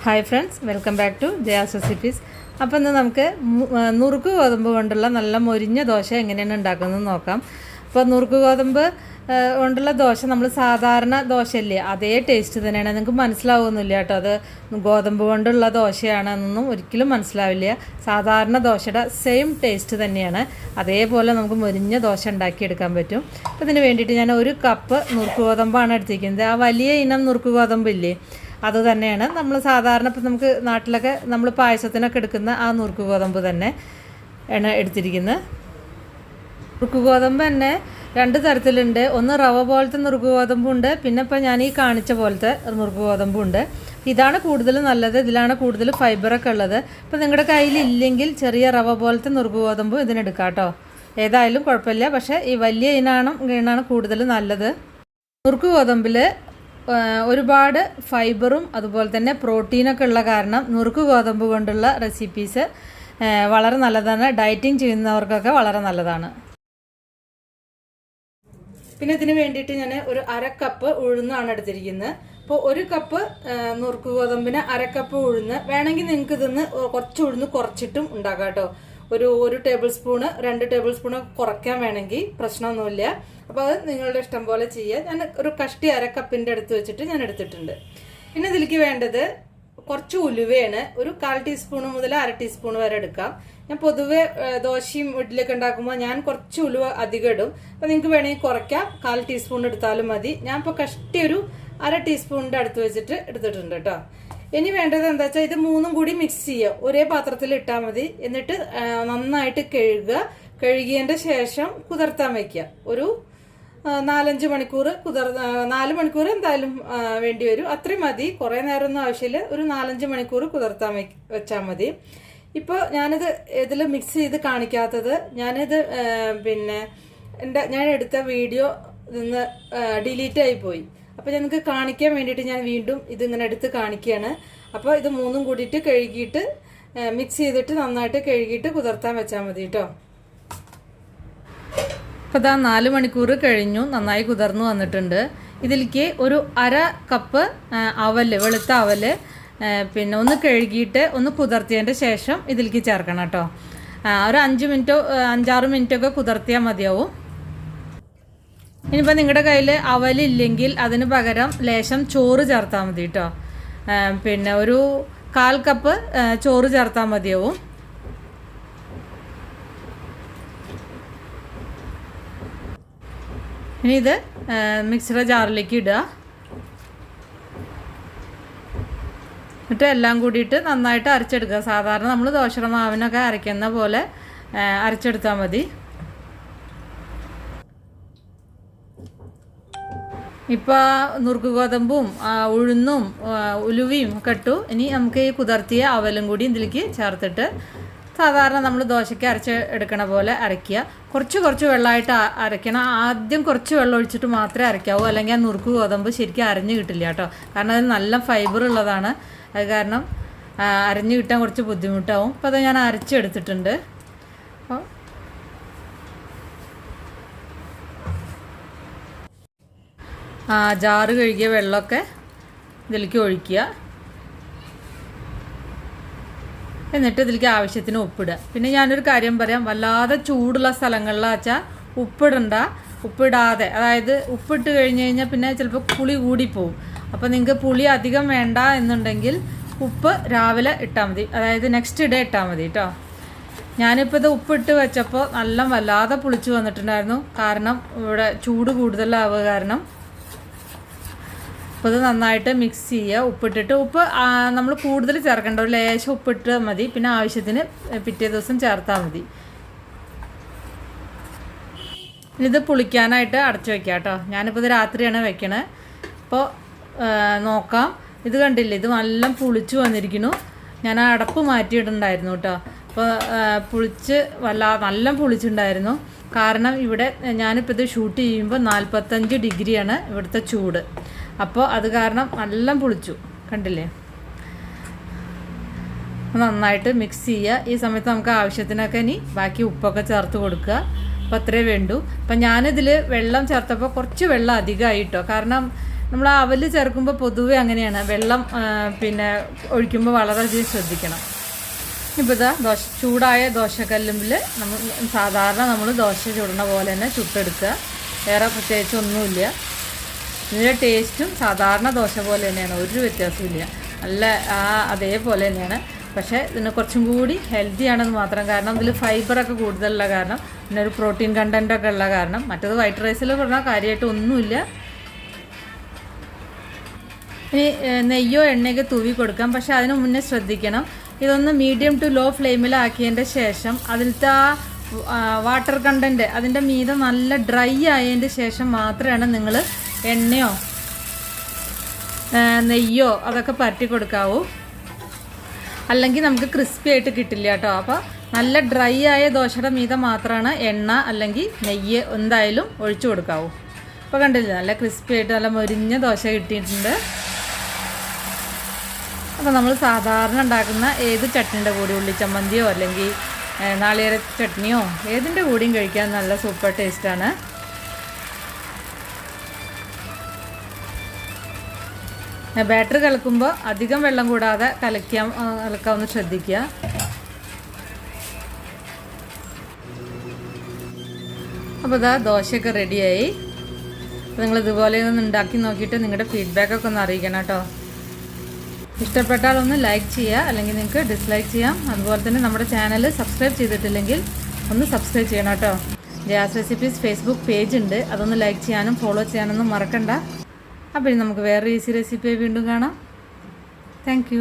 Hi friends, welcome back to Jaya's recipes. അപ്പോൾ ഇന്ന് നമുക്ക് നുറുക്ക് ഗോതമ്പ് കൊണ്ടുള്ള നല്ല മൊരിഞ്ഞ ദോശ എങ്ങനെയാണ് ഉണ്ടാക്കുന്നത് നോക്കാം. അപ്പോൾ നുറുക്ക് ഗോതമ്പ് കൊണ്ടുള്ള ദോശ നമ്മൾ സാധാരണ ദോശയല്ലേ, അതേ ടേസ്റ്റ് തന്നെയാണ്. നിങ്ങൾക്ക് മനസ്സിലാവുന്നില്ല കേട്ടോ, അത് ഗോതമ്പ് കൊണ്ടുള്ള ദോശയാണെന്നൊന്നും ഒരിക്കലും മനസ്സിലാവില്ല. സാധാരണ ദോശയുടെ സെയിം ടേസ്റ്റ് തന്നെയാണ്. അതേപോലെ നമുക്ക് മൊരിഞ്ഞ ദോശ ഉണ്ടാക്കിയെടുക്കാൻ പറ്റും. അപ്പോൾ ഇതിന് വേണ്ടിയിട്ട് ഞാൻ 1 കപ്പ് നുറുക്ക് ഗോതമ്പാണ് എടുത്തിരിക്കുന്നത്. ആ വലിയ ഇനം നുറുക്ക് ഗോതമ്പില്ലേ, അത് തന്നെയാണ് നമ്മൾ സാധാരണ ഇപ്പം നമുക്ക് നാട്ടിലൊക്കെ നമ്മൾ പായസത്തിനൊക്കെ എടുക്കുന്ന ആ നുറുക്ക് ഗോതമ്പ് തന്നെ ആണ് എടുത്തിരിക്കുന്നത്. നുറുക്ക് ഗോതമ്പ് തന്നെ 2 തരത്തിലുണ്ട്. ഒന്ന് റവ പോലത്തെ നുറുക്ക് ഗോതമ്പുണ്ട്, പിന്നെ ഇപ്പോൾ ഞാൻ ഈ കാണിച്ച പോലത്തെ നുറുക്ക് ഗോതമ്പുണ്ട്. ഇതാണ് കൂടുതൽ നല്ലത്, ഇതിലാണ് കൂടുതൽ ഫൈബറൊക്കെ ഉള്ളത്. ഇപ്പോൾ നിങ്ങളുടെ കയ്യിൽ ഇല്ലെങ്കിൽ ചെറിയ റവ പോലത്തെ നുറുക്ക് ഗോതമ്പ് ഇതിനെടുക്കാം കേട്ടോ. ഏതായാലും കുഴപ്പമില്ല, പക്ഷേ ഈ വലിയ ഇനാണ് കൂടുതൽ നല്ലത്. നുറുക്ക് ഗോതമ്പിൽ ഒരുപാട് ഫൈബറും അതുപോലെ തന്നെ പ്രോട്ടീനൊക്കെ ഉള്ള കാരണം നുറുക്ക് ഗോതമ്പ് കൊണ്ടുള്ള റെസിപ്പീസ് വളരെ നല്ലതാണ്. ഡയറ്റിങ് ചെയ്യുന്നവർക്കൊക്കെ വളരെ നല്ലതാണ്. പിന്നെ ഇതിന് വേണ്ടിയിട്ട് ഞാൻ ഒരു 1/2 കപ്പ് ഉഴുന്നാണ് എടുത്തിരിക്കുന്നത്. അപ്പോൾ 1 കപ്പ് നുറുക്ക് ഗോതമ്പിന് 1/2 കപ്പ് ഉഴുന്ന് വേണമെങ്കിൽ നിങ്ങൾക്ക് ഇതിന്ന് കുറച്ച് ഉഴുന്ന് കുറച്ചിട്ടും ഉണ്ടാക്കാം കേട്ടോ. ഒരു ടേബിൾ സ്പൂണ് 2 ടേബിൾ സ്പൂണ് കുറയ്ക്കാൻ വേണമെങ്കിൽ പ്രശ്നമൊന്നുമില്ല. അപ്പോൾ അത് നിങ്ങളുടെ ഇഷ്ടം പോലെ ചെയ്യുക. ഞാൻ ഒരു കഷ്ടി 1/2 കപ്പിൻ്റെ അടുത്ത് വെച്ചിട്ട് ഞാൻ എടുത്തിട്ടുണ്ട്. പിന്നെ ഇതിലേക്ക് വേണ്ടത് കുറച്ച് ഉലുവയാണ്. ഒരു 1/4 ടീസ്പൂൺ മുതൽ 1/2 ടീസ്പൂൺ വരെ എടുക്കാം. ഞാൻ പൊതുവെ ദോശയും ഇഡ്ഡലിയൊക്കെ ഉണ്ടാക്കുമ്പോൾ ഞാൻ കുറച്ച് ഉലുവ അധികം ഇടും. അപ്പോൾ നിങ്ങൾക്ക് വേണമെങ്കിൽ കുറയ്ക്കാം, 1/4 ടീസ്പൂൺ എടുത്താലും മതി. ഞാൻ ഇപ്പോൾ കഷ്ടി ഒരു 1/2 ടീസ്പൂണിൻ്റെ അടുത്ത് വെച്ചിട്ട് എടുത്തിട്ടുണ്ട് കേട്ടോ. ഇനി വേണ്ടത് എന്താ വെച്ചാൽ ഇത് 3ഉം കൂടി മിക്സ് ചെയ്യുക. ഒരേ പാത്രത്തിൽ ഇട്ടാൽ മതി. എന്നിട്ട് നന്നായിട്ട് കഴുകിയതിൻ്റെ ശേഷം കുതിർത്താൻ വയ്ക്കുക. ഒരു 4-5 മണിക്കൂർ 4 മണിക്കൂർ എന്തായാലും വേണ്ടി വരും. അത്രയും മതി, കുറേ നേരമൊന്നും ആവശ്യമില്ല. ഒരു 4-5 മണിക്കൂർ കുതിർത്താൻ വെച്ചാൽ മതി. ഇപ്പോൾ ഞാനിത് ഇതിൽ മിക്സ് ചെയ്ത് കാണിക്കാത്തത്, ഞാനിത് പിന്നെ ഞാൻ എടുത്ത വീഡിയോ നിന്ന് ഡിലീറ്റ് ആയിപ്പോയി. അപ്പോൾ ഞങ്ങൾക്ക് കാണിക്കാൻ വേണ്ടിയിട്ട് ഞാൻ വീണ്ടും ഇതിങ്ങനെ എടുത്ത് കാണിക്കുകയാണ്. അപ്പോൾ ഇത് 3ഉം കൂടിയിട്ട് കഴുകിയിട്ട് മിക്സ് ചെയ്തിട്ട് നന്നായിട്ട് കഴുകിയിട്ട് കുതിർത്താൻ വെച്ചാൽ മതി കേട്ടോ. അപ്പോൾ ഇതാ 4 മണിക്കൂർ കഴിഞ്ഞു, നന്നായി കുതിർന്നു വന്നിട്ടുണ്ട്. ഇതിലേക്ക് ഒരു 1/2 കപ്പ് അവല്, വെളുത്ത അവല് പിന്നെ ഒന്ന് കഴുകിയിട്ട് ഒന്ന് കുതിർത്തിയതിൻ്റെ ശേഷം ഇതിലേക്ക് ചേർക്കണം കേട്ടോ. ഒരു 5-6 മിനിറ്റൊക്കെ കുതിർത്തിയാൽ മതിയാവും. ഇനിയിപ്പോൾ നിങ്ങളുടെ കയ്യിൽ അവലില്ലെങ്കിൽ അതിന് പകരം ലേശം ചോറ് ചേർത്താൽ മതി കേട്ടോ. പിന്നെ ഒരു 1/4 കപ്പ് ചോറ് ചേർത്താൽ മതിയാവും. ഇനി ഇത് മിക്സിയുടെ ജാറിലേക്ക് ഇടുക. എന്നിട്ട് എല്ലാം കൂടിയിട്ട് നന്നായിട്ട് അരച്ചെടുക്കുക. സാധാരണ നമ്മൾ ദോശയുടെ മാവിനൊക്കെ അരയ്ക്കുന്ന പോലെ അരച്ചെടുത്താൽ മതി. ഇപ്പോൾ നുറുക്ക് ഗോതമ്പും ഉഴുന്നും ഉലുവയും ഒക്കെ ഇട്ടു. ഇനി നമുക്ക് ഈ കുതിർത്തിയ അവലും കൂടി ഇതിലേക്ക് ചേർത്തിട്ട് സാധാരണ നമ്മൾ ദോശയ്ക്ക് എടുക്കണ പോലെ അരയ്ക്കുക. കുറച്ച് വെള്ളമായിട്ട് അരയ്ക്കണം. ആദ്യം കുറച്ച് വെള്ളം ഒഴിച്ചിട്ട് മാത്രമേ അരയ്ക്കാവൂ, അല്ലെങ്കിൽ ആ നുറുക്ക് ഗോതമ്പ് ശരിക്കും അരഞ്ഞു കിട്ടില്ല കേട്ടോ. കാരണം അത് നല്ല ഫൈബർ ഉള്ളതാണ്. അത് കാരണം അരഞ്ഞു കിട്ടാൻ കുറച്ച് ബുദ്ധിമുട്ടാവും. അപ്പോൾ അത് ഞാൻ അരച്ചെടുത്തിട്ടുണ്ട്. അപ്പോൾ ജാറ് കഴുകിയ വെള്ളമൊക്കെ ഇതിലേക്ക് ഒഴിക്കുക. എന്നിട്ട് ഇതിലേക്ക് ആവശ്യത്തിന് ഉപ്പിടുക. പിന്നെ ഞാനൊരു കാര്യം പറയാം, വല്ലാതെ ചൂടുള്ള സ്ഥലങ്ങളിലാച്ചാൽ ഉപ്പിടാതെ, അതായത് ഉപ്പിട്ട് കഴിഞ്ഞ് പിന്നെ ചിലപ്പോൾ പുളി കൂടിപ്പോവും. അപ്പോൾ നിങ്ങൾക്ക് പുളി അധികം വേണ്ട എന്നുണ്ടെങ്കിൽ ഉപ്പ് രാവിലെ ഇട്ടാൽ മതി, അതായത് നെക്സ്റ്റ് ഡേ ഇട്ടാൽ മതി കേട്ടോ. ഞാനിപ്പോൾ ഇത് ഉപ്പിട്ട് വെച്ചപ്പോൾ വല്ലാതെ പുളിച്ച് വന്നിട്ടുണ്ടായിരുന്നു. കാരണം ഇവിടെ ചൂട് കൂടുതലാവുക കാരണം. അപ്പോൾ ഇത് നന്നായിട്ട് മിക്സ് ചെയ്യുക. ഉപ്പിട്ടിട്ട് നമ്മൾ കൂടുതൽ ചേർക്കേണ്ട, ഒരു ലേശം ഉപ്പിട്ട് മതി. പിന്നെ ആവശ്യത്തിന് പിറ്റേ ദിവസം ചേർത്താൽ മതി. ഇത് പുളിക്കാനായിട്ട് അടച്ചു വയ്ക്കാം കേട്ടോ. ഞാനിപ്പോൾ ഇത് രാത്രിയാണ് വെക്കണത്. അപ്പോൾ നോക്കാം, ഇത് കണ്ടില്ലേ, ഇത് നല്ല പുളിച്ച് വന്നിരിക്കുന്നു. ഞാൻ ആ അടപ്പ് മാറ്റിയിട്ടുണ്ടായിരുന്നു കേട്ടോ. അപ്പോൾ നല്ല പുളിച്ചിട്ടുണ്ടായിരുന്നു. കാരണം ഇവിടെ ഞാനിപ്പോൾ ഇത് ഷൂട്ട് ചെയ്യുമ്പോൾ 45 ഡിഗ്രിയാണ് ഇവിടുത്തെ ചൂട്. അപ്പോൾ അത് കാരണം നല്ല പുളിച്ചു, കണ്ടില്ലേ. നന്നായിട്ട് മിക്സ് ചെയ്യുക. ഈ സമയത്ത് നമുക്ക് ആവശ്യത്തിനൊക്കെ ഇനി ബാക്കി ഉപ്പൊക്കെ ചേർത്ത് കൊടുക്കുക. അപ്പോൾ അത്രേ വേണ്ടൂ. അപ്പം ഞാനിതിൽ വെള്ളം ചേർത്തപ്പോൾ കുറച്ച് വെള്ളം അധികമായി കേട്ടോ. കാരണം നമ്മൾ അവല് ചേർക്കുമ്പോൾ പൊതുവെ അങ്ങനെയാണ്, വെള്ളം പിന്നെ ഒഴിക്കുമ്പോൾ വളരെയധികം ശ്രദ്ധിക്കണം. ഇപ്പോൾ ഇതാ ചൂടായ ദോശക്കല്ലുമ്പിൽ നമ്മൾ ദോശ ചുടണ പോലെ തന്നെ ചുട്ടെടുക്കുക. വേറെ പ്രത്യേകിച്ച് ഒന്നുമില്ല. ഇതിൻ്റെ ടേസ്റ്റും സാധാരണ ദോശ പോലെ തന്നെയാണ്, ഒരു വ്യത്യാസമില്ല. നല്ല അതേപോലെ തന്നെയാണ്. പക്ഷേ ഇതിന് കുറച്ചും കൂടി ഹെൽത്തി ആണെന്ന് മാത്രം. കാരണം ഇതിൽ ഫൈബറൊക്കെ കൂടുതലുള്ള കാരണം, പിന്നെ ഒരു പ്രോട്ടീൻ കണ്ടൻറ്റൊക്കെ ഉള്ള കാരണം. മറ്റേത് വൈറ്റ് റൈസിൽ പറഞ്ഞാൽ കാര്യമായിട്ട് ഒന്നുമില്ല. ഇനി നെയ്യോ എണ്ണയൊക്കെ തൂവി കൊടുക്കാം. പക്ഷേ അതിന് മുന്നേ ശ്രദ്ധിക്കണം, ഇതൊന്ന് മീഡിയം ടു ലോ ഫ്ലെയിമിലാക്കിയതിൻ്റെ ശേഷം അതിലത്തെ വാട്ടർ കണ്ടൻറ്റ് അതിൻ്റെ മീതെ നല്ല ഡ്രൈ ആയതിൻ്റെ ശേഷം മാത്രമാണ് നിങ്ങൾ എണ്ണയോ നെയ്യോ അതൊക്കെ പരട്ടി കൊടുക്കാവൂ. അല്ലെങ്കിൽ നമുക്ക് ക്രിസ്പി ആയിട്ട് കിട്ടില്ല കേട്ടോ. അപ്പോൾ നല്ല ഡ്രൈ ആയ ദോശയുടെ മീതെ മാത്രമാണ് എണ്ണ അല്ലെങ്കിൽ നെയ്യ് എന്തായാലും ഒഴിച്ചു കൊടുക്കാവൂ. ഇപ്പോൾ കണ്ടില്ല, നല്ല ക്രിസ്പി ആയിട്ട് നല്ല മൊരിഞ്ഞ ദോശ കിട്ടിയിട്ടുണ്ട്. അപ്പോൾ നമ്മൾ സാധാരണ ഉണ്ടാക്കുന്ന ഏത് ചട്നിയുടെ കൂടി, ഉള്ളിച്ചമ്മന്തിയോ അല്ലെങ്കിൽ നാളികേര ചട്നിയോ ഏതിൻ്റെ കൂടിയും കഴിക്കാൻ നല്ല സൂപ്പർ ടേസ്റ്റാണ്. ബാറ്റർ കലക്കുമ്പോൾ അധികം വെള്ളം കൂടാതെ കലക്കാമെന്ന് ശ്രദ്ധിക്കുക. അപ്പോൾ ഇതാ ദോശയൊക്കെ റെഡിയായി. നിങ്ങൾ ഇതുപോലെ ഒന്ന് ഉണ്ടാക്കി നോക്കിയിട്ട് നിങ്ങളുടെ ഫീഡ്ബാക്കൊക്കെ ഒന്ന് അറിയിക്കണം കേട്ടോ. ഇഷ്ടപ്പെട്ടാൽ ഒന്ന് ലൈക്ക് ചെയ്യുക, അല്ലെങ്കിൽ നിങ്ങൾക്ക് ഡിസ്ലൈക്ക് ചെയ്യാം. അതുപോലെ തന്നെ നമ്മുടെ ചാനൽ സബ്സ്ക്രൈബ് ചെയ്തിട്ടില്ലെങ്കിൽ ഒന്ന് സബ്സ്ക്രൈബ് ചെയ്യണം കേട്ടോ. ജയാസ് റെസിപ്പീസ് ഫേസ്ബുക്ക് പേജ് ഉണ്ട്, അതൊന്ന് ലൈക്ക് ചെയ്യാനും ഫോളോ ചെയ്യാനൊന്നും മറക്കണ്ട. അപ്പോൾ നമുക്ക് വേറെ ഈസി റെസിപ്പി വീണ്ടും കാണാം. താങ്ക്